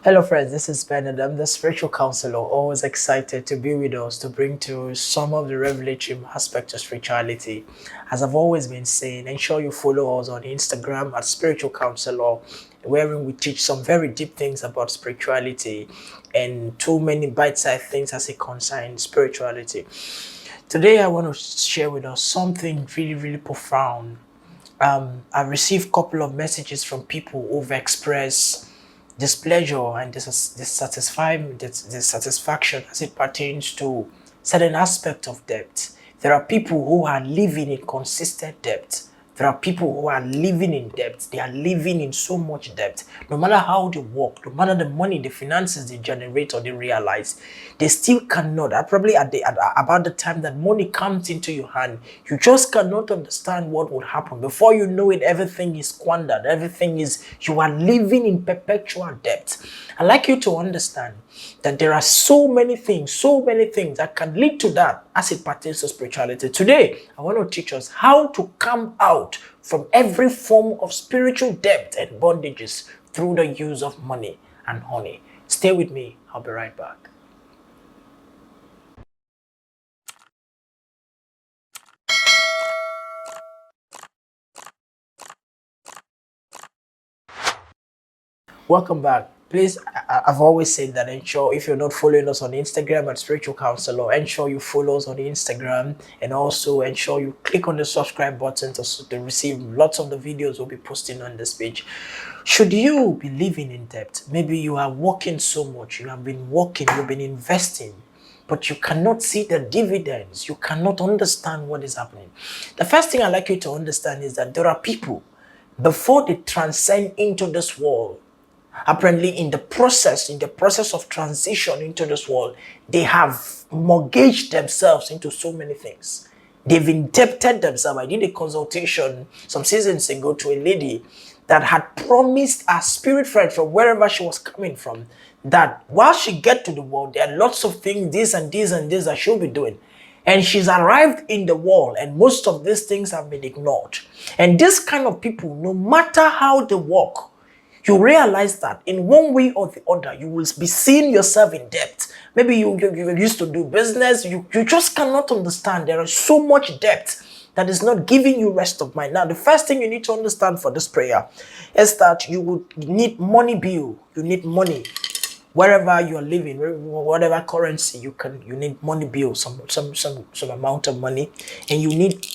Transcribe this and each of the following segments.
Hello, friends. This is Bernard. I'm the spiritual counselor. Always excited to be with us to bring to some of the revelatory aspects of spirituality. As I've always been saying, ensure you follow us on Instagram at spiritual counselor, wherein we teach some very deep things about spirituality and too many bite-sized things as it concerns spirituality. Today, I want to share with us something really, really profound. I've received a couple of messages from people who've expressed displeasure and dissatisfaction as it pertains to certain aspect of debt. There are people who are living in consistent debt. There are people who are living in debt. They are living in so much debt. No matter how they work, no matter the money, the finances they generate or they realize, they still cannot. Probably about the time that money comes into your hand, you just cannot understand what would happen. Before you know it, everything is squandered. You are living in perpetual debt. I'd like you to understand that there are so many things that can lead to that as it pertains to spirituality. Today, I want to teach us how to come out from every form of spiritual debt and bondages through the use of money and honey. Stay with me. I'll be right back. Welcome back. Please, I've always said that ensure if you're not following us on Instagram at Spiritual Counselor, ensure you follow us on Instagram and also ensure you click on the subscribe button to receive lots of the videos we'll be posting on this page. Should you be living in debt, maybe you are working so much, you have been working, you've been investing, but you cannot see the dividends, you cannot understand what is happening. The first thing I'd like you to understand is that there are people, before they transcend into this world, apparently in the process of transition into this world, they have mortgaged themselves into so many things. They've indebted themselves. I did a consultation some seasons ago to a lady that had promised her spirit friend from wherever she was coming from that while she get to the world, there are lots of things, this and this and this that she'll be doing. And she's arrived in the world, and most of these things have been ignored. And this kind of people, no matter how they work, you realize that in one way or the other, you will be seeing yourself in debt. Maybe you used to do business, you just cannot understand. There is so much debt that is not giving you rest of mind. Now, the first thing you need to understand for this prayer is that you would need money bill. You need money. Wherever you are living, whatever currency you need money bill, some amount of money, and you need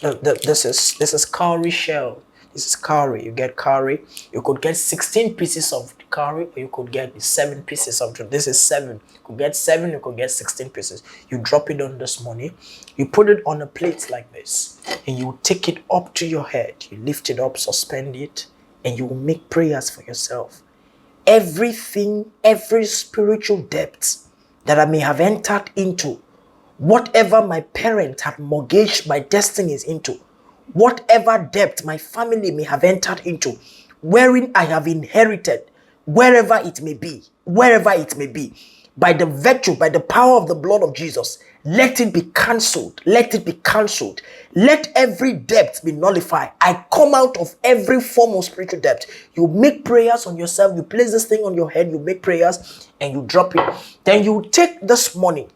this is cowrie shell. This is cowrie. You get cowrie. You could get 16 pieces of cowrie, or you could get 7 pieces of. This is 7. You could get 7. You could get 16 pieces. You drop it on this money. You put it on a plate like this, and you take it up to your head. You lift it up, suspend it, and you will make prayers for yourself. Every spiritual debt that I may have entered into, whatever my parent had mortgaged my destinies into, whatever debt my family may have entered into, wherein I have inherited, wherever it may be, by the virtue, by the power of the blood of Jesus, let it be cancelled. Let it be cancelled. Let every debt be nullified. I come out of every form of spiritual debt. You make prayers on yourself. You place this thing on your head. You make prayers and you drop it. Then you take this money.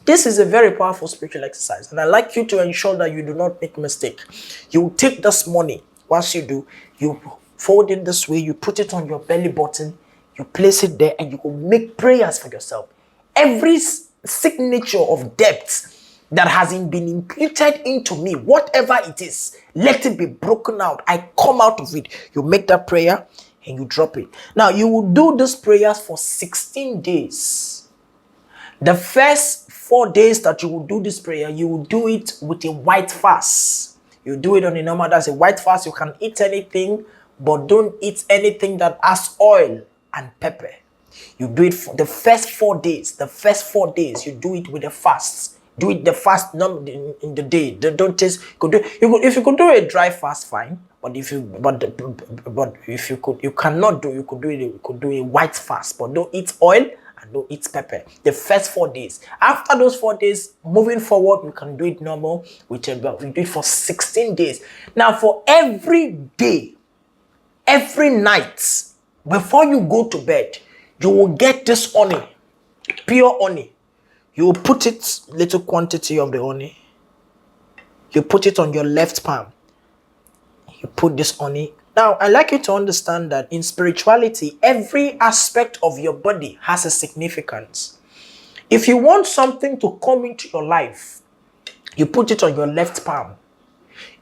This is a very powerful spiritual exercise, and I like you to ensure that you do not make mistake. You take this money. Once you do, you fold it this way, you put it on your belly button, you place it there, and you will make prayers for yourself. Every signature of debt that hasn't been imputed into me, whatever it is, let it be broken out. I come out of it. You make that prayer and you drop it. Now, you will do these prayers for 16 days. The first 4 days that you will do this prayer, you will do it with a white fast. You do it on a normal, that's a white fast. You can eat anything, but don't eat anything that has oil and pepper. You do it for the first 4 days. The first 4 days, you do it with a fast. Do it the fast not in the day. Don't taste. If you could do a dry fast, fine. But if you cannot do, you could do a white fast. But don't eat oil and don't eat pepper. The first 4 days. After those 4 days, moving forward, you can do it normal. We do it for 16 days. Now, for every day, every night, Before you go to bed, you will get this honey, pure honey. You will put it, little quantity of the honey. You put it on your left palm. You put this honey. Now, I'd like you to understand that in spirituality, every aspect of your body has a significance. If you want something to come into your life, you put it on your left palm.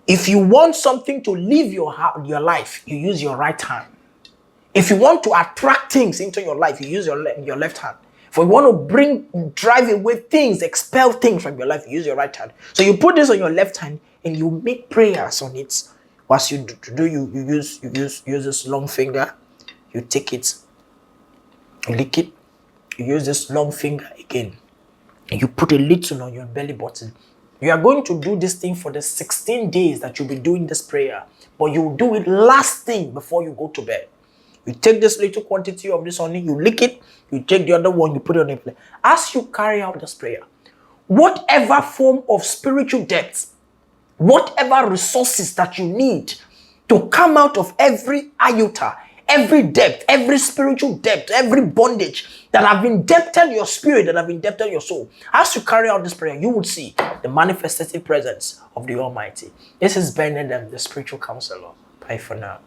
If you want something to leave your life, you use your right hand. If you want to attract things into your life, you use your left hand. If you want to drive away things, expel things from your life, you use your right hand. So you put this on your left hand and you make prayers on it. Once you use this long finger, you take it, you lick it, you use this long finger again, and you put a little on your belly button. You are going to do this thing for the 16 days that you'll be doing this prayer, but you will do it last thing before you go to bed. You take this little quantity of this honey, you lick it, you take the other one, you put it on a plate. As you carry out this prayer, whatever form of spiritual depth, whatever resources that you need to come out of every iota, every depth, every spiritual depth, every bondage that have been indebted your spirit, that have indebted your soul, as you carry out this prayer, you will see the manifestative presence of the Almighty. This is Bernard, the spiritual counselor. Bye for now.